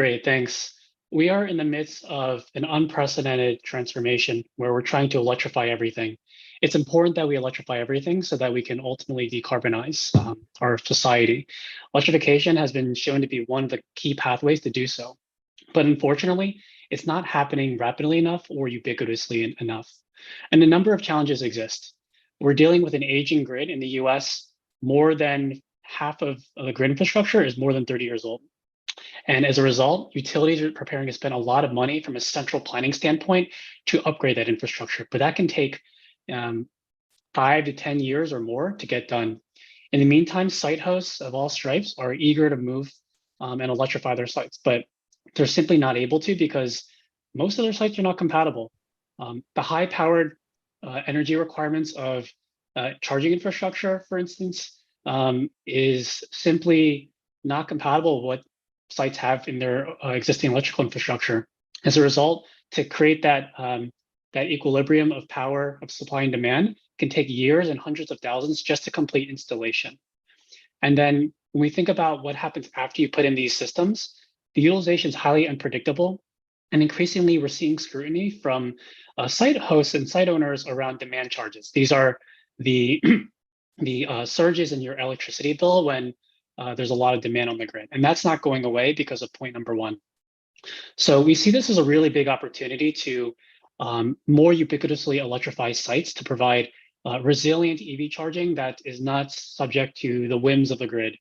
Great, thanks. We are in the midst of an unprecedented transformation where we're trying to electrify everything. It's important that we electrify everything so that we can ultimately decarbonize our society. Electrification has been shown to be one of the key pathways to do so. But unfortunately, it's not happening rapidly enough or ubiquitously enough. And a number of challenges exist. We're dealing with an aging grid in the US. More than half of the grid infrastructure is more than 30 years old. And as a result, utilities are preparing to spend a lot of money from a central planning standpoint to upgrade that infrastructure. But that can take 5 to 10 years or more to get done. In the meantime, site hosts of all stripes are eager to move and electrify their sites, but they're simply not able to because most of their sites are not compatible. The high-powered energy requirements of charging infrastructure, for instance, is simply not compatible with what sites have in their existing electrical infrastructure. As a result, to create that equilibrium of power of supply and demand can take years and hundreds of thousands just to complete installation. And then when we think about what happens after you put in these systems, the utilization is highly unpredictable. And increasingly, we're seeing scrutiny from site hosts and site owners around demand charges. These are the surges in your electricity bill when there's a lot of demand on the grid. And that's not going away because of point number one. So we see this as a really big opportunity to more ubiquitously electrify sites to provide resilient EV charging that is not subject to the whims of the grid.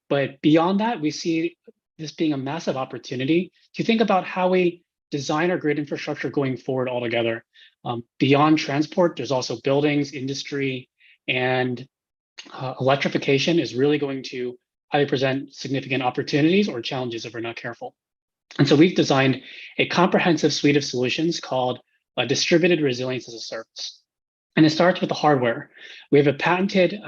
But beyond that, we see this being a massive opportunity to think about how we design our grid infrastructure going forward altogether. Beyond transport, there's also buildings, industry, and electrification is really going to either present significant opportunities or challenges if we're not careful. And so we've designed a comprehensive suite of solutions called distributed resilience as a service. And it starts with the hardware. We have a patented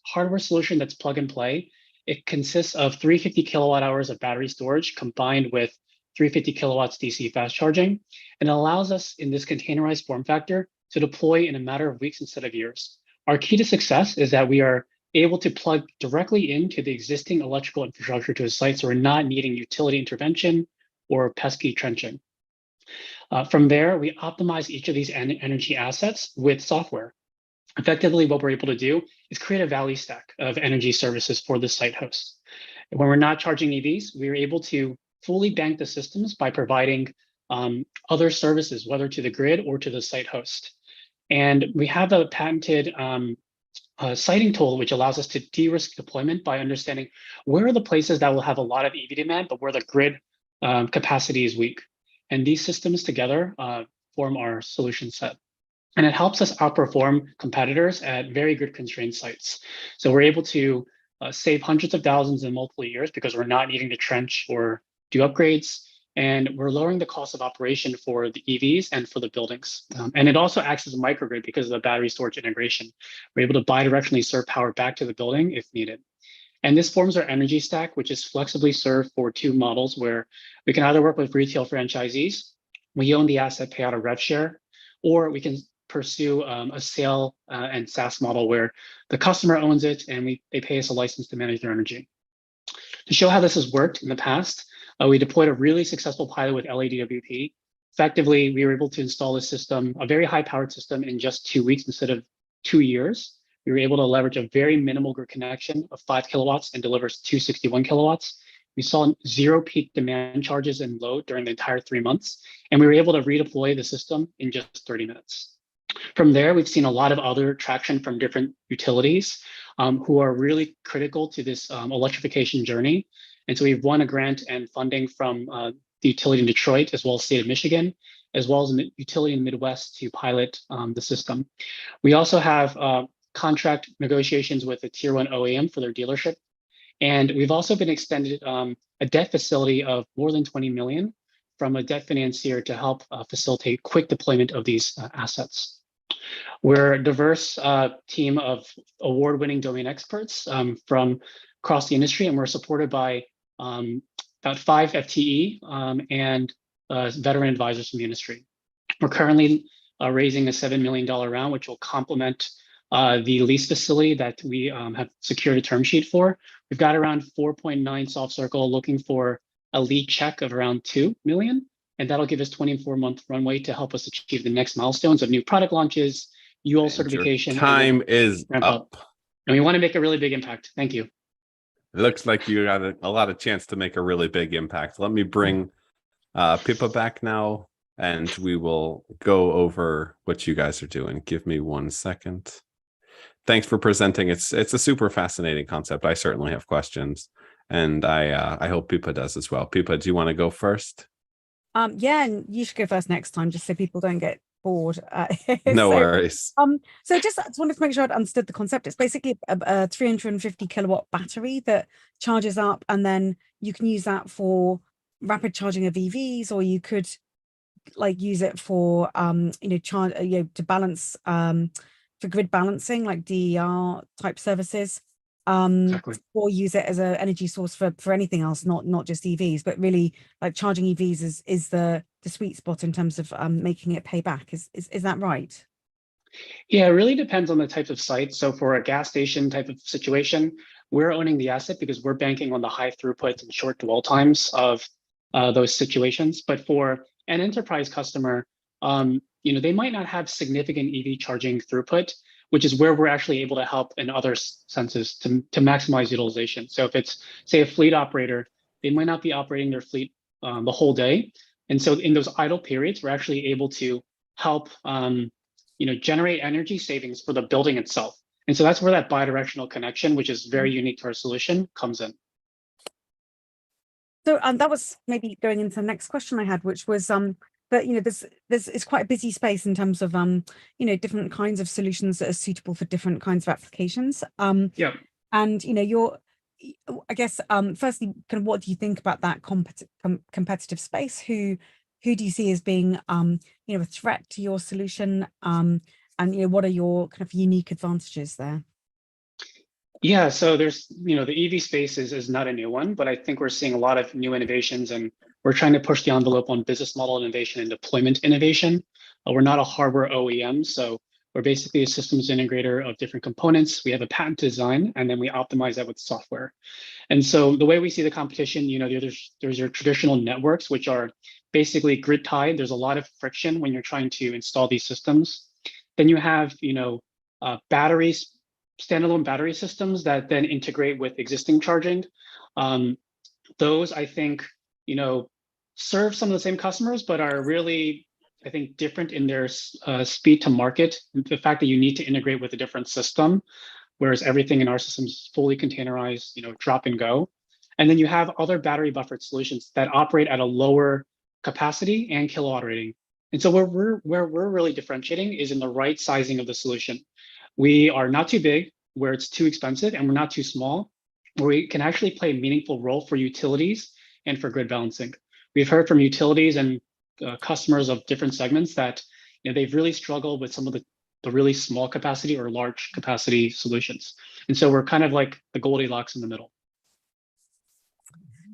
hardware solution that's plug and play. It consists of 350 kilowatt hours of battery storage combined with 350 kilowatts DC fast charging. And it allows us in this containerized form factor to deploy in a matter of weeks instead of years. Our key to success is that we are able to plug directly into the existing electrical infrastructure to a site, so we're not needing utility intervention or pesky trenching. From there, we optimize each of these energy assets with software. Effectively, what we're able to do is create a value stack of energy services for the site host. And when we're not charging EVs, we're able to fully bank the systems by providing other services, whether to the grid or to the site host. And we have a patented siting tool, which allows us to de-risk deployment by understanding where are the places that will have a lot of EV demand, but where the grid capacity is weak. And these systems together form our solution set. And it helps us outperform competitors at very good constrained sites. So we're able to save hundreds of thousands in multiple years because we're not needing to trench or do upgrades. And we're lowering the cost of operation for the EVs and for the buildings. And it also acts as a microgrid because of the battery storage integration. We're able to bidirectionally serve power back to the building if needed. And this forms our energy stack, which is flexibly served for two models where we can either work with retail franchisees, we own the asset, pay out a rev share, or we can pursue a sale and SaaS model where the customer owns it and they pay us a license to manage their energy. To show how this has worked in the past, we deployed a really successful pilot with LADWP. Effectively, we were able to install a system, a very high-powered system, in just 2 weeks instead of 2 years. We were able to leverage a very minimal grid connection of 5 kilowatts and delivers 261 kilowatts. We saw zero peak demand charges and load during the entire 3 months, and we were able to redeploy the system in just 30 minutes. From there, we've seen a lot of other traction from different utilities who are really critical to this electrification journey. And so we've won a grant and funding from the utility in Detroit, as well as state of Michigan, as well as a utility in the Midwest to pilot the system. We also have contract negotiations with a tier 1 OEM for their dealership. And we've also been extended a debt facility of more than 20 million from a debt financier to help facilitate quick deployment of these assets. We're a diverse team of award-winning domain experts from across the industry, and we're supported by about 5 FTE and veteran advisors from the industry. We're currently raising a $7 million round, which will complement the lease facility that we have secured a term sheet for. We've got around 4.9 soft circle looking for a lead check of around 2 million. And that'll give us 24-month runway to help us achieve the next milestones of new product launches, UL certification, time and is ramp up. And we want to make a really big impact. Thank you. It looks like you got a lot of chance to make a really big impact. Let me bring Pippa back now, and we will go over what you guys are doing. Give me 1 second. Thanks for presenting. It's a super fascinating concept. I certainly have questions, and I hope Pippa does as well. Pippa, do you want to go first? Yeah, and you should go first next time, just so people don't get bored. No worries. So just wanted to make sure I'd understood the concept. It's basically a 350 kilowatt battery that charges up, and then you can use that for rapid charging of EVs, or you could like use it for to balance for grid balancing, like DER type services. Exactly. Or use it as an energy source for anything else, not just EVs, but really like charging EVs is the sweet spot in terms of making it pay back. Is that right? Yeah, it really depends on the type of site. So for a gas station type of situation, we're owning the asset because we're banking on the high throughput and short dwell times of those situations. But for an enterprise customer, they might not have significant EV charging throughput, which is where we're actually able to help in other senses to maximize utilization. So if it's, say, a fleet operator, they might not be operating their fleet the whole day. And so in those idle periods, we're actually able to help generate energy savings for the building itself. And so that's where that bidirectional connection, which is very unique to our solution, comes in. So that was maybe going into the next question I had, which was but there's it's quite a busy space in terms of different kinds of solutions that are suitable for different kinds of applications. Yeah. And I guess firstly, kind of what do you think about that competitive space? Who do you see as being a threat to your solution? And what are your kind of unique advantages there? Yeah, so there's, the EV space is not a new one, but I think we're seeing a lot of new innovations, and we're trying to push the envelope on business model innovation and deployment innovation. We're not a hardware OEM, so we're basically a systems integrator of different components. We have a patent design, and then we optimize that with software. And so the way we see the competition, there's your traditional networks, which are basically grid tied. There's a lot of friction when you're trying to install these systems. Then you have, batteries, standalone battery systems that then integrate with existing charging. Those, I think, serve some of the same customers, but are really, I think, different in their speed to market. The fact that you need to integrate with a different system, whereas everything in our system is fully containerized, drop and go. And then you have other battery buffered solutions that operate at a lower capacity and kilowatt rating. And so where we're really differentiating is in the right sizing of the solution. We are not too big where it's too expensive, and we're not too small where we can actually play a meaningful role for utilities and for grid balancing. We've heard from utilities and customers of different segments that they've really struggled with some of the really small capacity or large capacity solutions. And so we're kind of like the Goldilocks in the middle.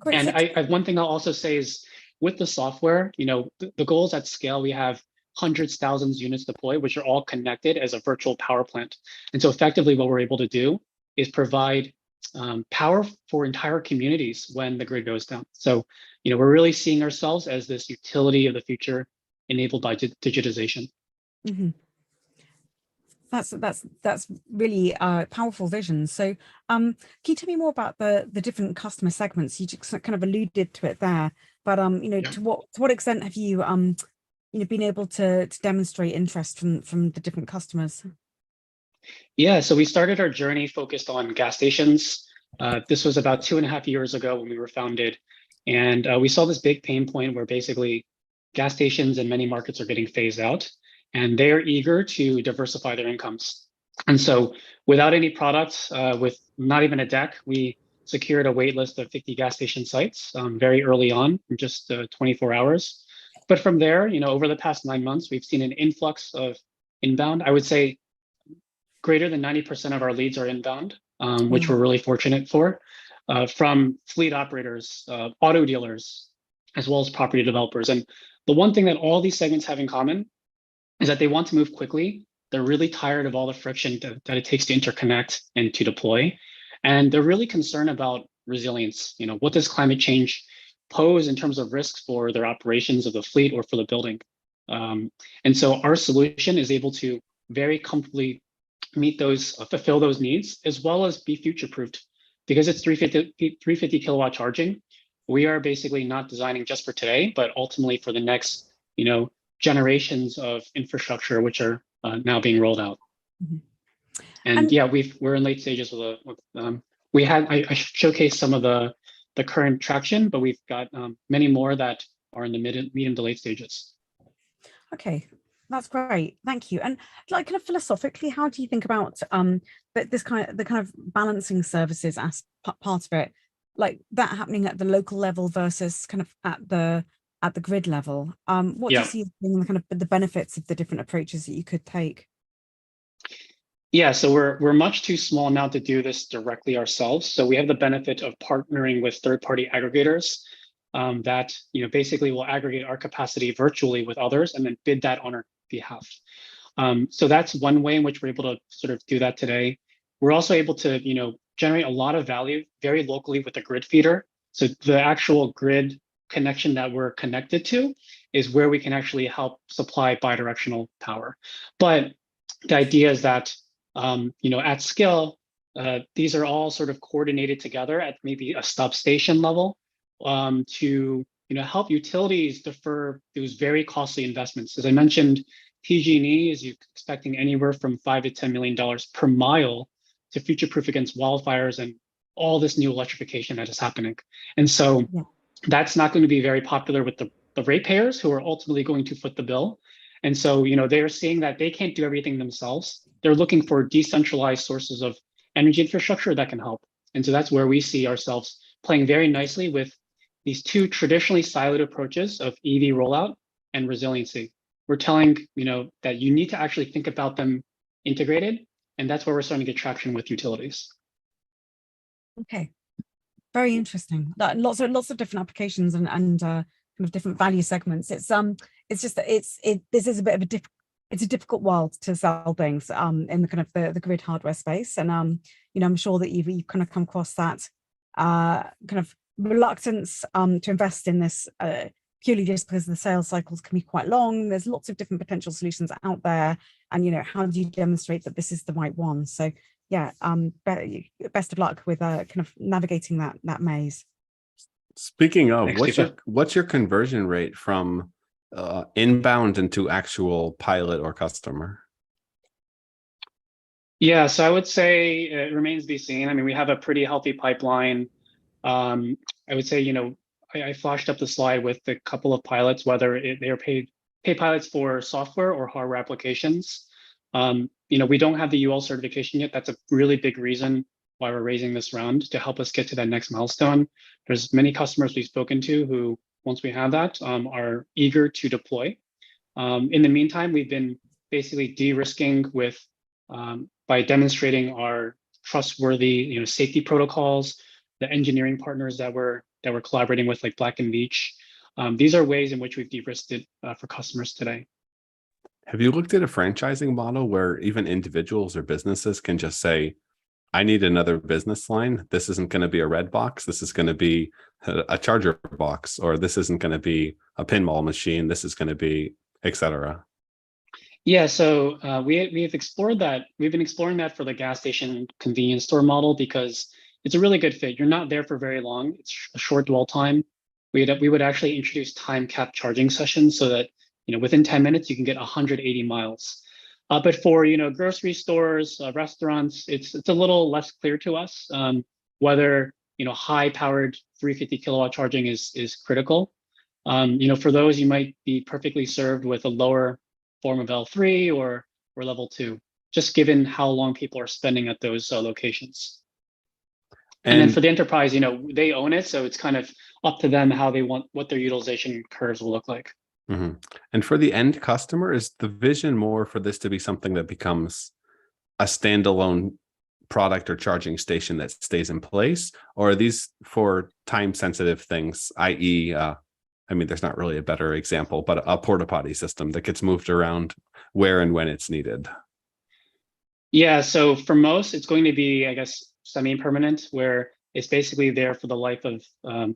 Great. And I one thing I'll also say is with the software, the goals at scale, we have hundreds, thousands units deployed, which are all connected as a virtual power plant. And so effectively what we're able to do is provide power for entire communities when the grid goes down. So, we're really seeing ourselves as this utility of the future enabled by digitization. Mm-hmm. That's really powerful vision. So can you tell me more about the different customer segments? You just kind of alluded to it there, but to what extent have you been able to demonstrate interest from the different customers? Yeah, so we started our journey focused on gas stations. This was about 2.5 years ago when we were founded. And we saw this big pain point where basically gas stations in many markets are getting phased out, and they're eager to diversify their incomes. And so without any products, with not even a deck, we secured a wait list of 50 gas station sites very early on, in just 24 hours. But from there, over the past 9 months, we've seen an influx of inbound. I would say greater than 90% of our leads are inbound, which we're really fortunate for, from fleet operators, auto dealers, as well as property developers. And the one thing that all these segments have in common is that they want to move quickly. They're really tired of all the friction that it takes to interconnect and to deploy. And they're really concerned about resilience. What does climate change pose in terms of risks for their operations of the fleet or for the building. And so our solution is able to very comfortably meet those, fulfill those needs, as well as be future-proofed. Because it's 350 kilowatt charging, we are basically not designing just for today, but ultimately for the next, generations of infrastructure, which are now being rolled out. Mhm. And yeah, we're in late stages with I showcased some of the current traction, but we've got many more that are in the medium to late stages. Okay, that's great. Thank you. And like kind of philosophically, how do you think about the kind of balancing services as part of it, like that happening at the local level versus kind of at the grid level? What do you see as being the kind of the benefits of the different approaches that you could take? Yeah, so we're much too small now to do this directly ourselves. So we have the benefit of partnering with third-party aggregators that basically will aggregate our capacity virtually with others and then bid that on our behalf. So that's one way in which we're able to sort of do that today. We're also able to generate a lot of value very locally with the grid feeder. So the actual grid connection that we're connected to is where we can actually help supply bidirectional power. But the idea is that at scale, these are all sort of coordinated together at maybe a substation level to help utilities defer those very costly investments. As I mentioned, PG&E is expecting anywhere from $5 to $10 million per mile to future-proof against wildfires and all this new electrification that is happening. And so that's not going to be very popular with the ratepayers who are ultimately going to foot the bill. And so, they're seeing that they can't do everything themselves. They're looking for decentralized sources of energy infrastructure that can help. And so that's where we see ourselves playing very nicely with these two traditionally siloed approaches of EV rollout and resiliency. We're telling, that you need to actually think about them integrated. And that's where we're starting to get traction with utilities. Okay, very interesting. Lots of different applications and kind of different value segments. It's just that this is a bit of it's a difficult world to sell things in the kind of the grid hardware space, and I'm sure that you've kind of come across that kind of reluctance to invest in this purely just because the sales cycles can be quite long. There's lots of different potential solutions out there, and how do you demonstrate that this is the right one? So yeah, best of luck with kind of navigating that maze. Speaking of, Thanks, what's your conversion rate from inbound into actual pilot or customer? Yeah, so I would say it remains to be seen. I mean, we have a pretty healthy pipeline. I would say, I flashed up the slide with a couple of pilots, whether they are paid pilots for software or hardware applications. We don't have the UL certification yet. That's a really big reason why we're raising this round, to help us get to that next milestone. There's many customers we've spoken to who, once we have that, are eager to deploy. In the meantime, we've been basically de-risking with by demonstrating our trustworthy, safety protocols, the engineering partners that we're collaborating with, like Black & Veatch. These are ways in which we've de-risked it for customers today. Have you looked at a franchising model where even individuals or businesses can just say, I need another business line. This isn't going to be a red box. This is going to be a charger box, or this isn't going to be a pinball machine. This is going to be, etc. Yeah, so we've explored that. We've been exploring that for the gas station convenience store model because it's a really good fit. You're not there for very long. It's a short dwell time. We would actually introduce time cap charging sessions so that within 10 minutes you can get 180 miles. But for grocery stores, restaurants, it's a little less clear to us whether high-powered 350 kilowatt charging is critical. For those, you might be perfectly served with a lower form of L3 or level 2, just given how long people are spending at those locations. And then for the enterprise, they own it, so it's kind of up to them how they want what their utilization curves will look like. Mm-hmm. And for the end customer, is the vision more for this to be something that becomes a standalone product or charging station that stays in place, or are these for time sensitive things, i.e., there's not really a better example, but a porta potty system that gets moved around where and when it's needed? Yeah, so for most, it's going to be, I guess, semi-permanent, where It's basically there for the life of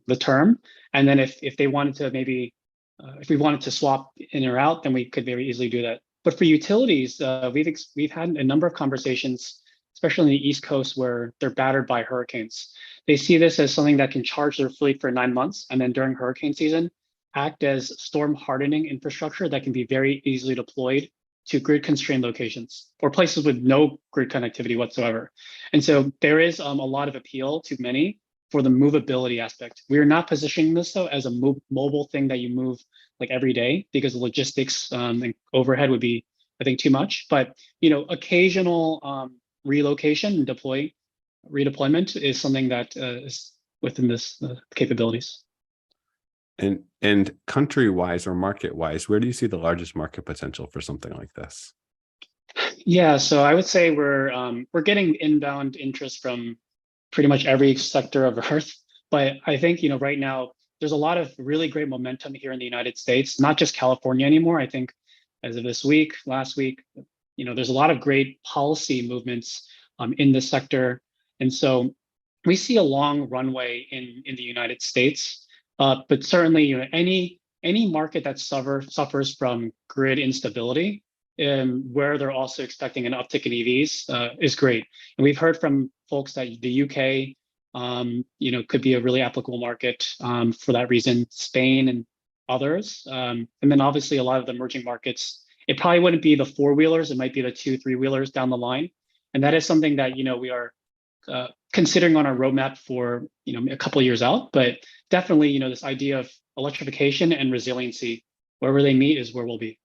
the term. And then if they wanted to maybe, if we wanted to swap in or out, then we could very easily do that. But for utilities, we've had a number of conversations, especially on the East Coast, where they're battered by hurricanes. They see this as something that can charge their fleet for 9 months, and then during hurricane season, act as storm hardening infrastructure that can be very easily deployed to grid constrained locations or places with no grid connectivity whatsoever. And so there is a lot of appeal to many for the movability aspect. We are not positioning this though as a mobile thing that you move like every day, because the logistics and overhead would be, I think, too much. But occasional relocation and redeployment is something that is within this capabilities. And country-wise or market-wise, where do you see the largest market potential for something like this? Yeah, so I would say we're getting inbound interest from pretty much every sector of Earth. But I think right now there's a lot of really great momentum here in the United States, not just California anymore. I think as of this week, last week, there's a lot of great policy movements in this sector, and so we see a long runway in the United States. But certainly, any market that suffers from grid instability, where they're also expecting an uptick in EVs, is great. And we've heard from folks that the UK, could be a really applicable market for that reason. Spain and others, and then obviously a lot of the emerging markets. It probably wouldn't be the 4-wheelers; it might be the 2-3-wheelers down the line, and that is something that we are considering on our roadmap for a couple of years out. But definitely this idea of electrification and resiliency, wherever they meet is where we'll be.